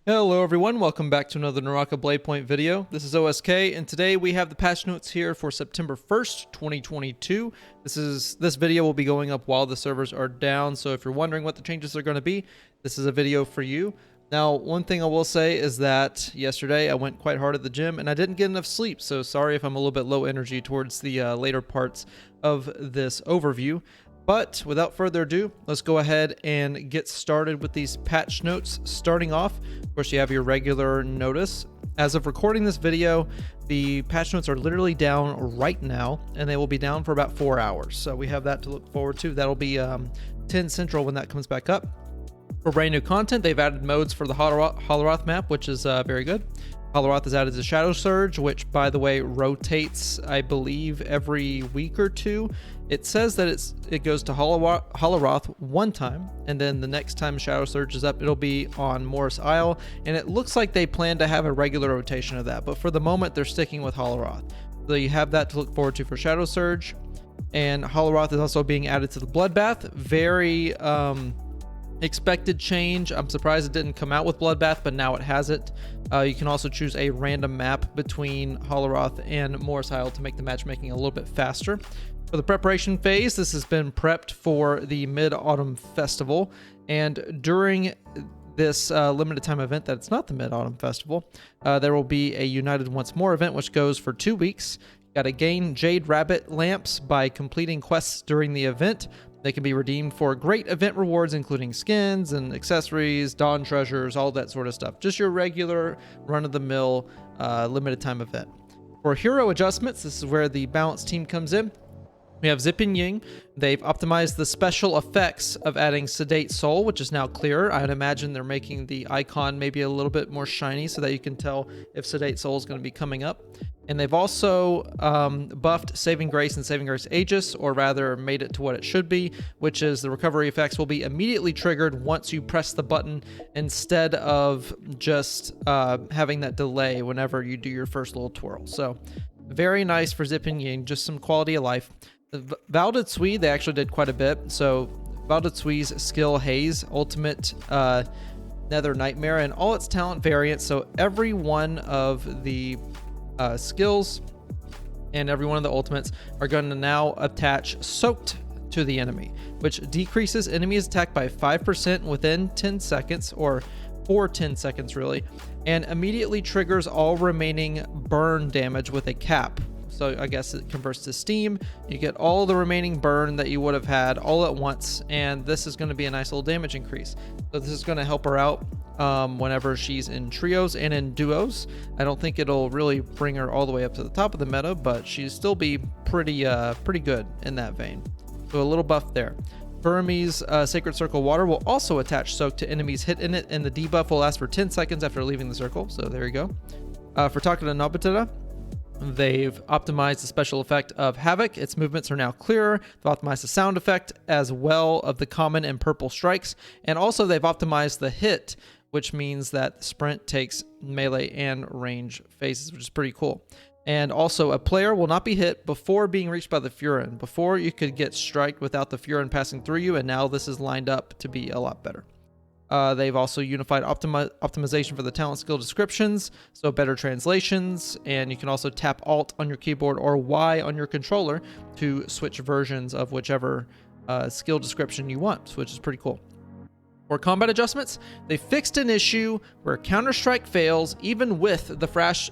Hello everyone, welcome back to another NARAKA BLADEPOINT video. This is OSK, and today we have the patch notes here for September 1st, 2022. This video will be going up while the servers are down, so if you're wondering what the changes are going to be, this is a video for you. Now, one thing I will say is that yesterday I went quite hard at the gym and I didn't get enough sleep, so sorry if I'm a little bit low energy towards the later parts of this overview. But without further ado, let's go ahead and get started with these patch notes. Starting off, of course, you have your regular notice. As of recording this video, the patch notes are literally down right now, and they will be down for about 4 hours. So we have that to look forward to. That'll be 10 Central when that comes back up. For brand new content, they've added modes for the Roth map, which is very good. Roth has added the Shadow Surge, which, by the way, rotates, I believe, every week or two. It says that it goes to Roth one time, and then the next time Shadow Surge is up, it'll be on Morris Isle, and it looks like they plan to have a regular rotation of that, but for the moment, they're sticking with Roth. So you have that to look forward to for Shadow Surge, and Roth is also being added to the Bloodbath. Very expected change. I'm surprised it didn't come out with Bloodbath, but now it has it. You can also choose a random map between Roth and Morris Isle to make the matchmaking a little bit faster. For the preparation phase, this has been prepped for the Mid-Autumn Festival, and during this limited time event that it's not the Mid-Autumn Festival, there will be a United Once More event, which goes for 2 weeks. You got to gain Jade Rabbit lamps by completing quests during the event. They can be redeemed for great event rewards, including skins and accessories, Dawn treasures, all that sort of stuff. Just your regular run-of-the-mill limited time event. For hero adjustments, this is where the balance team comes in. We have Zip and Ying. They've optimized the special effects of adding Sedate Soul, which is now clearer. I'd imagine they're making the icon maybe a little bit more shiny so that you can tell if Sedate Soul is going to be coming up. And they've also buffed Saving Grace and Saving Grace Aegis, or rather made it to what it should be, which is the recovery effects will be immediately triggered once you press the button instead of just having that delay whenever you do your first little twirl. So very nice for Zip and Ying, just some quality of life. Valded Sui, they actually did quite a bit. So Valded Sui's skill Haze, Ultimate Nether Nightmare, and all its talent variants. So every one of the skills and every one of the ultimates are going to now attach Soaked to the enemy, which decreases enemies attack by 5% within 10 seconds, or for 10 seconds really, and immediately triggers all remaining burn damage with a cap. So I guess it converts to steam. You get all the remaining burn that you would have had all at once, and this is going to be a nice little damage increase. So this is going to help her out whenever she's in trios and in duos. I don't think it'll really bring her all the way up to the top of the meta, but she'll still be pretty good in that vein. So a little buff there. Burmese Sacred Circle Water will also attach Soak to enemies hit in it, and the debuff will last for 10 seconds after leaving the circle. So there you go. For Takada Nobutara, they've optimized the special effect of Havoc. Its movements are now clearer. They've optimized the sound effect as well of the common and purple strikes. And also they've optimized the hit, which means that sprint takes melee and range phases, which is pretty cool. And also a player will not be hit before being reached by the Furin. Before you could get striked without the Furin passing through you, and now this is lined up to be a lot better. They've also unified optimization for the talent skill descriptions, so better translations, and you can also tap Alt on your keyboard or Y on your controller to switch versions of whichever skill description you want, which is pretty cool. For combat adjustments, they fixed an issue where Counter-Strike fails even with the flash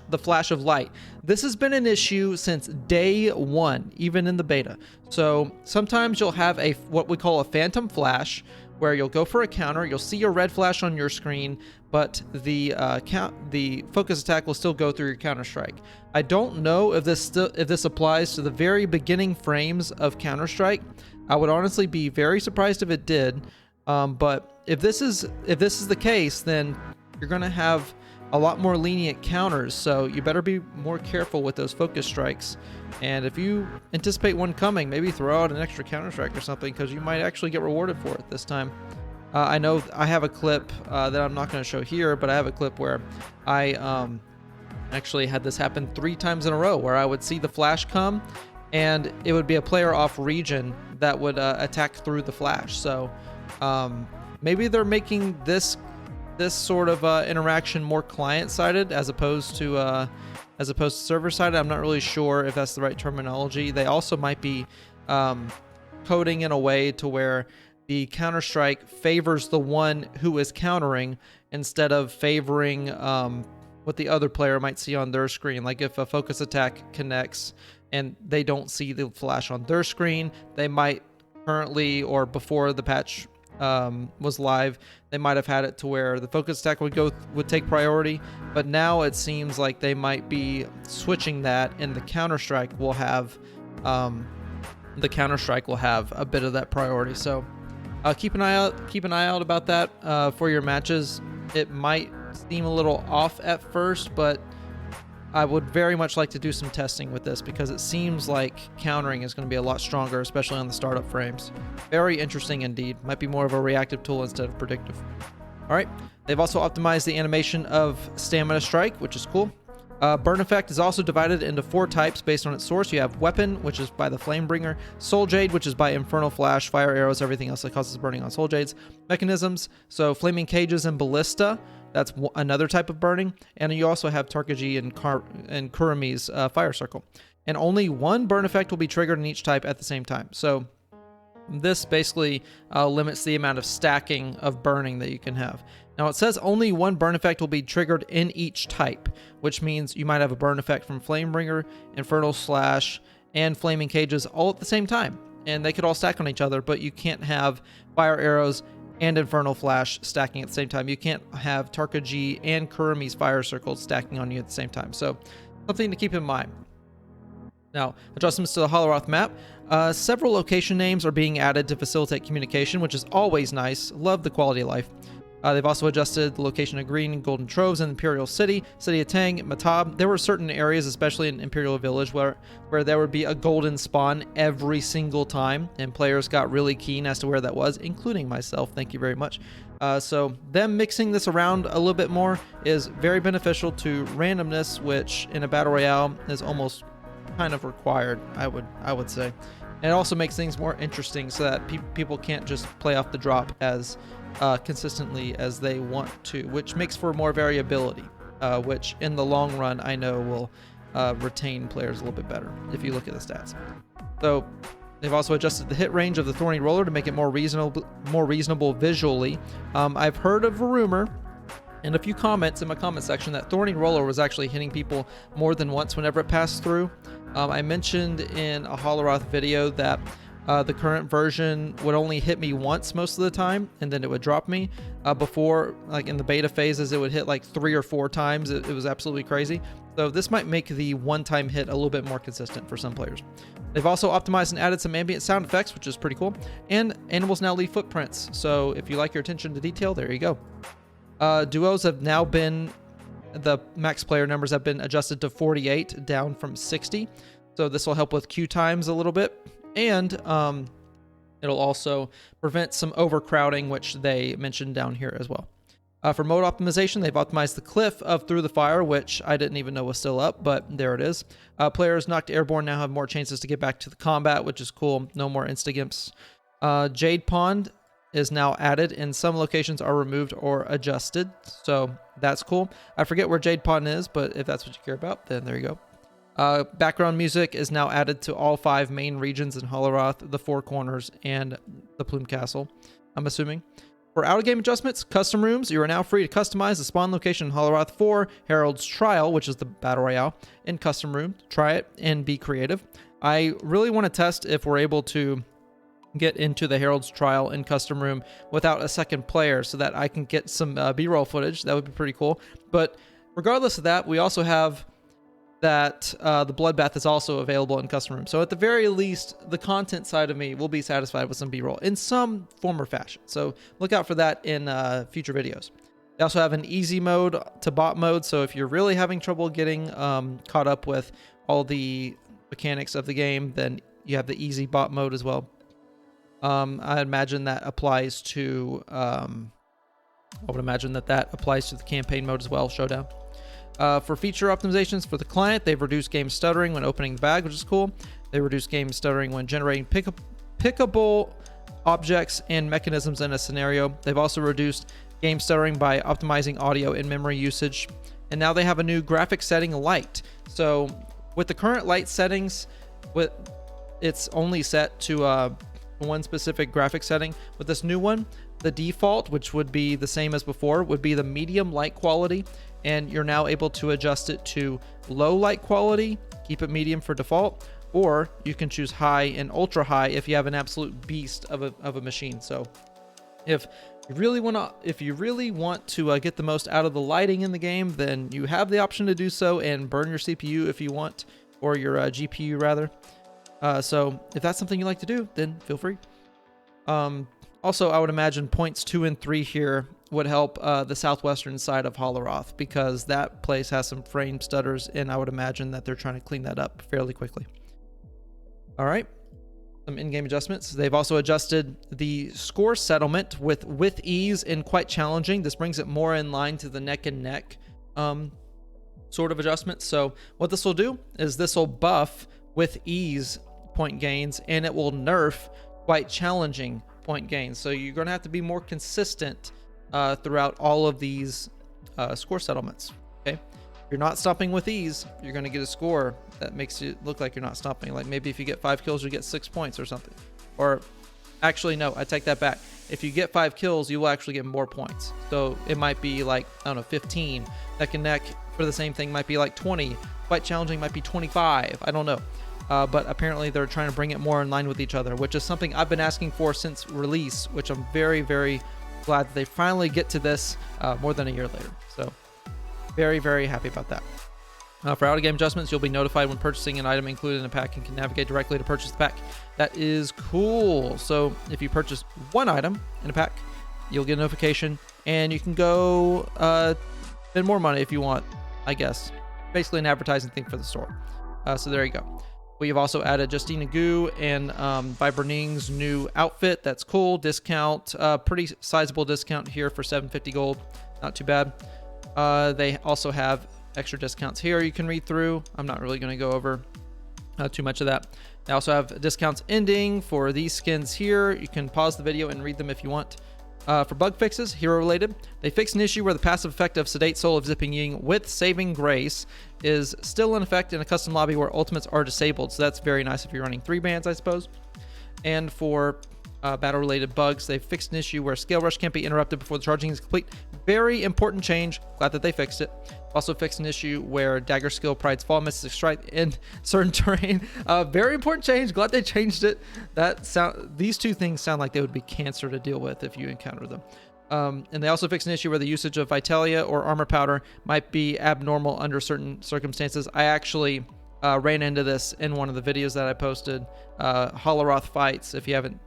of light. This has been an issue since day one, even in the beta. So sometimes you'll have what we call a phantom flash, where you'll go for a counter, you'll see your red flash on your screen, but the focus attack will still go through your Counter-Strike. I don't know if this applies to the very beginning frames of Counter-Strike. I would honestly be very surprised if it did. But if this is the case, then you're going to have a lot more lenient counters, so you better be more careful with those focus strikes. And if you anticipate one coming, maybe throw out an extra counter strike or something, because you might actually get rewarded for it this time. I know I have a clip that I'm not going to show here, but I have a clip where I actually had this happen 3 times in a row, where I would see the flash come, and it would be a player off region that would attack through the flash. So maybe they're making this this sort of interaction more client-sided as opposed to server-sided. I'm not really sure if that's the right terminology. They also might be coding in a way to where the counter-strike favors the one who is countering instead of favoring what the other player might see on their screen. Like if a focus attack connects and they don't see the flash on their screen, they might currently, or before the patch was live, they might have had it to where the focus attack would take priority, but now it seems like they might be switching that, and the counter strike will have a bit of that priority. So keep an eye out about that for your matches. It might seem a little off at first, but I would very much like to do some testing with this because it seems like countering is going to be a lot stronger, especially on the startup frames. Very interesting indeed. Might be more of a reactive tool instead of predictive. All right. They've also optimized the animation of Stamina Strike, which is cool. Burn Effect is also divided into 4 types based on its source. You have Weapon, which is by the Flamebringer, Soul Jade, which is by Infernal Flash, Fire Arrows, everything else that causes burning on Soul Jades, Mechanisms, so Flaming Cages and Ballista. That's another type of burning. And you also have Tarkaji and Kurami's Fire Circle. And only one burn effect will be triggered in each type at the same time. So this basically limits the amount of stacking of burning that you can have. Now it says only one burn effect will be triggered in each type, which means you might have a burn effect from Flamebringer, Infernal Slash, and Flaming Cages all at the same time. And they could all stack on each other, but you can't have Fire Arrows and Infernal Flash stacking at the same time. You can't have Tarkaji and Kurami's Fire Circles stacking on you at the same time. So something to keep in mind. Now, adjustments to the Holoroth map. Several location names are being added to facilitate communication, which is always nice. Love the quality of life. They've also adjusted the location of green and golden troves in Imperial City, City of Tang, Matab. There were certain areas, especially in Imperial Village, where there would be a golden spawn every single time, and players got really keen as to where that was, including myself. Thank you very much. So them mixing this around a little bit more is very beneficial to randomness, which in a battle royale is almost kind of required, I would say. And it also makes things more interesting so that people can't just play off the drop as consistently as they want to, which makes for more variability, which in the long run I know will retain players a little bit better if you look at the stats. So they've also adjusted the hit range of the Thorny Roller to make it more reasonable visually. I've heard of a rumor and a few comments in my comment section that Thorny Roller was actually hitting people more than once whenever it passed through. I mentioned in a Holoroth video that the current version would only hit me once most of the time, and then it would drop me. Before, like in the beta phases, it would hit like 3 or 4 times. It was absolutely crazy. So this might make the one-time hit a little bit more consistent for some players. They've also optimized and added some ambient sound effects, which is pretty cool. And animals now leave footprints. So if you like your attention to detail, there you go. Duos have now been, the max player numbers have been adjusted to 48, down from 60. So this will help with queue times a little bit. And it'll also prevent some overcrowding, which they mentioned down here as well. For mode optimization, they've optimized the cliff of Through the Fire, which I didn't even know was still up, but there it is. Players knocked airborne now have more chances to get back to the combat, which is cool. No more insta-gimps. Jade Pond is now added, and some locations are removed or adjusted, so that's cool. I forget where Jade Pond is, but if that's what you care about, then there you go. Background music is now added to all 5 main regions in Holoroth, the Four Corners, and the Plume Castle, I'm assuming. For out-of-game adjustments, custom rooms, you are now free to customize the spawn location in Holoroth 4, Herald's Trial, which is the Battle Royale, in custom room. Try it and be creative. I really want to test if we're able to get into the Herald's Trial in custom room without a second player so that I can get some B-roll footage. That would be pretty cool. But regardless of that, we also have that the Bloodbath is also available in custom room. So at the very least, the content side of me will be satisfied with some B-roll in some form or fashion. So look out for that in future videos. They also have an easy mode to bot mode. So if you're really having trouble getting caught up with all the mechanics of the game, then you have the easy bot mode as well. I imagine that applies to, I would imagine that applies to the campaign mode as well, Showdown. For feature optimizations for the client, they've reduced game stuttering when opening the bag, which is cool. They reduced game stuttering when generating pickable objects and mechanisms in a scenario. They've also reduced game stuttering by optimizing audio and memory usage. And now they have a new graphic setting, light. So with the current light settings, it's only set to one specific graphic setting. With this new one, the default, which would be the same as before, would be the medium light quality, and you're now able to adjust it to low light quality, keep it medium for default, or you can choose high and ultra high if you have an absolute beast of a machine. So if you really want to get the most out of the lighting in the game, then you have the option to do so and burn your CPU if you want, or your GPU rather. So if that's something you like to do, then feel free. Also, I would imagine points 2 and 3 here would help the southwestern side of Roth, because that place has some frame stutters, and I would imagine that they're trying to clean that up fairly quickly. All right, some in-game adjustments. They've also adjusted the score settlement with ease and quite challenging. This brings it more in line to the neck and neck sort of adjustment. So what this will do is this will buff with ease point gains, and it will nerf quite challenging point gains. So you're going to have to be more consistent throughout all of these score settlements. Okay, if you're not stopping with ease, you're going to get a score that makes it look like you're not stopping. Like maybe if you get 5 kills, you get 6 points or something. Or actually, no, I take that back. If you get 5 kills, you will actually get more points. So it might be like, I don't know, 15. Neck and neck for the same thing might be like 20. Quite challenging might be 25. I don't know. But apparently they're trying to bring it more in line with each other, which is something I've been asking for since release, which I'm very, very glad that they finally get to this more than a year later. So very, very happy about that. For out-of-game adjustments, you'll be notified when purchasing an item included in a pack and can navigate directly to purchase the pack. That is cool. So if you purchase one item in a pack, you'll get a notification, and you can go spend more money if you want, I guess. Basically an advertising thing for the store. So there you go. We've also added Justina Gu and Viberning's new outfit. That's cool. Discount, pretty sizable discount here for 750 gold. Not too bad. They also have extra discounts here you can read through. I'm not really going to go over too much of that. They also have discounts ending for these skins here. You can pause the video and read them if you want. For bug fixes, hero related, they fixed an issue where the passive effect of Sedate Soul of Zipping Ying with Saving Grace is still in effect in a custom lobby where ultimates are disabled. So that's very nice if you're running 3 bands, I suppose. And for battle related bugs, they fixed an issue where Scale Rush can't be interrupted before the charging is complete. Very important change. Glad that they fixed it. Also fixed an issue where Dagger Skill Pride's Fall Mystic Strike in certain terrain. Very important change. Glad they changed it. These two things sound like they would be cancer to deal with if you encounter them. And they also fixed an issue where the usage of Vitalia or Armor Powder might be abnormal under certain circumstances. I actually ran into this in one of the videos that I posted. Roth fights. If you haven't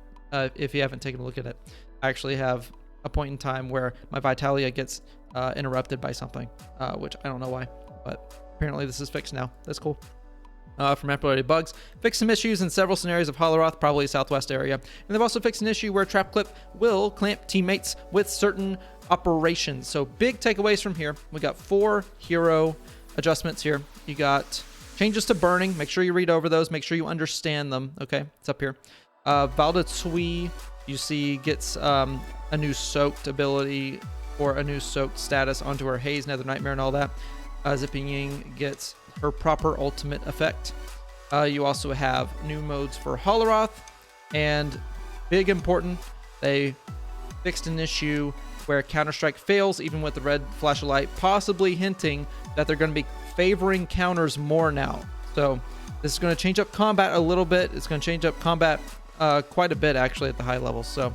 taken a look at it, I actually have a point in time where my Vitalia gets interrupted by something, which I don't know why, but apparently this is fixed now. That's cool. For map-related bugs, fixed some issues in several scenarios of Roth, probably Southwest area. And they've also fixed an issue where Trap Clip will clamp teammates with certain operations. So big takeaways from here. We got 4 hero adjustments here. You got changes to burning. Make sure you read over those. Make sure you understand them. Okay, it's up here. Valda Tsui, you see, gets a new soaked ability or a new soaked status onto her Haze, Nether Nightmare, and all that. Zipping Ying gets her proper ultimate effect. You also have new modes for Roth, and big important, they fixed an issue where Counter-Strike fails even with the red flash of light, possibly hinting that they're going to be favoring counters more now. So this is going to change up combat a little bit. It's going to change up combat quite a bit actually at the high levels. So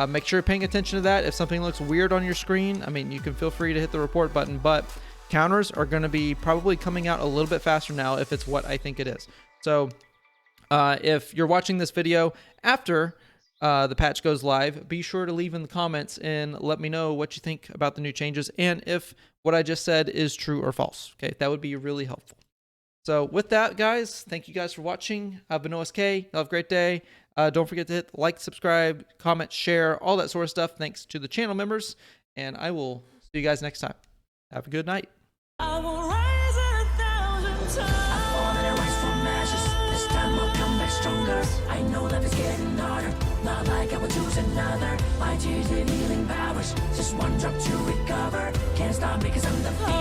make sure you're paying attention to that. If something looks weird on your screen, I mean, you can feel free to hit the report button, but counters are going to be probably coming out a little bit faster now if it's what I think it is. So if you're watching this video after the patch goes live, be sure to leave in the comments and let me know what you think about the new changes and if what I just said is true or false. Okay, that would be really helpful. So with that, guys, thank you guys for watching. I've been OSK. Y'all have a great day. Don't forget to hit like, subscribe, comment, share, all that sort of stuff. Thanks to the channel members, and I will see you guys next time. Have a good night. I will rise 1,000 times. I fall and I rise from ashes. This time I'll come back stronger. I know life is getting harder. Not not like I will choose another. My tears leave healing powers, just one drop to recover. Can't stop me cause I'm the